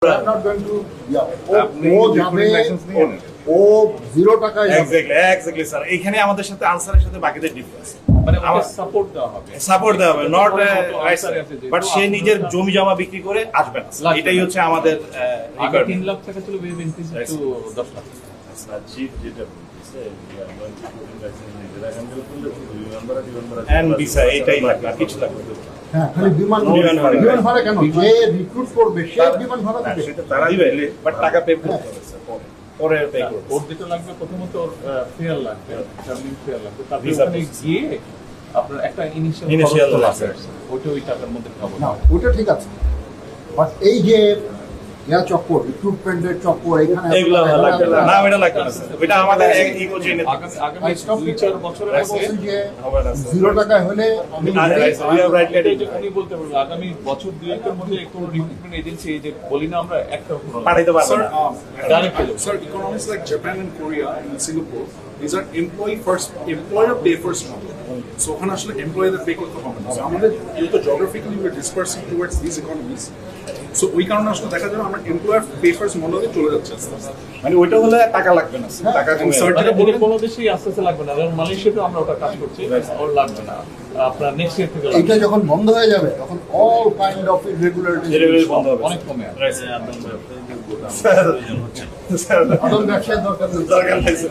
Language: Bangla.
I'm not going to, ও যাবে, ও 0 টাকায় যাবে। এক্স্যাক্টলি স্যার, এখানে আমাদের সাথে আনসারের সাথে বাকিদের ডিফারেন্স, মানে আমাকে সাপোর্ট দেওয়া হবে নট বাট সে নিজের জমি জমা বিক্রি করে আসবে না, এটাই হচ্ছে আমাদের আগে 3 লাখ টাকা ছিল, wave increase two 10 lakh. Chief যেটা বলতেছে এন্ড ভিসা এটাই লাগবে, আর কিছু লাগবে না। হ্যাঁ, খালি বিমান ভাড়া কেন? যে রিক্রুট করবে সে বিমান ভাড়া দিবে। সেটা তারা দিবে, বাট টাকা পে করতে হবে স্যার, পরে পে করতে হবে। ওর যেটা লাগবে প্রথমত ওর ফেয়ার লাগবে, টার্মিং ফেয়ার লাগবে, তারপরে Visa ওখানে গিয়ে আপনার একটা Initial ইনিশিয়াল লাগবে। ওটা ওই টাকার মধ্যে খাবো না, ওটা ঠিক আছে, বাট এই যে চক্কর, রিক্রুটমেন্টের চক্কর, এখানে এগুলো লাগবে না, না ওটা লাগবে না স্যার, ওটা আমাদের ইগো চেইনে আগামী 2-4 বছরের মধ্যে যে হবে না স্যার। 0 টাকায় হলে আমি We have right এটা যে উনি বলতে পারবেন আগামী বছর 2-1 এর মধ্যে কোনো রিক্রুটমেন্ট এজেন্সি এই যে বলি না আমরা একটা পাঠাইতে পারবো না। Direct Sir, economies like Japan and Korea and Singapore, these are employer pay first model. So ওখানে আসলে employer pay করতে হবে না। So আমাদের যেহেতু geographically we're dispersing towards these economies, so ওই কারণে আসলে দেখা যাবে আমরা employer pay first model এ চলে যাচ্ছে আস্তে আস্তে। মানে ওইটা হলে টাকা লাগবে না স্যার, টাকা কমে Sir, যাবে। যেটা বলে বললেন কোনো দেশেই আস্তে আস্তে লাগবে না, যেমন মালয়েশিয়াতে আমরা ওটা কাজ করছি, ওর লাগবে না, আপনার নেক্সট ইয়ার থেকে এটা লাগবে, যখন বন্ধ হয়ে যাবে তখন all kind of irregularities Irregularity বন্ধ হবে অনেক কমে আসবে। স্যার, স্যার আদম ব্যবসায় দরকার নেই। দরকার নাই স্যার।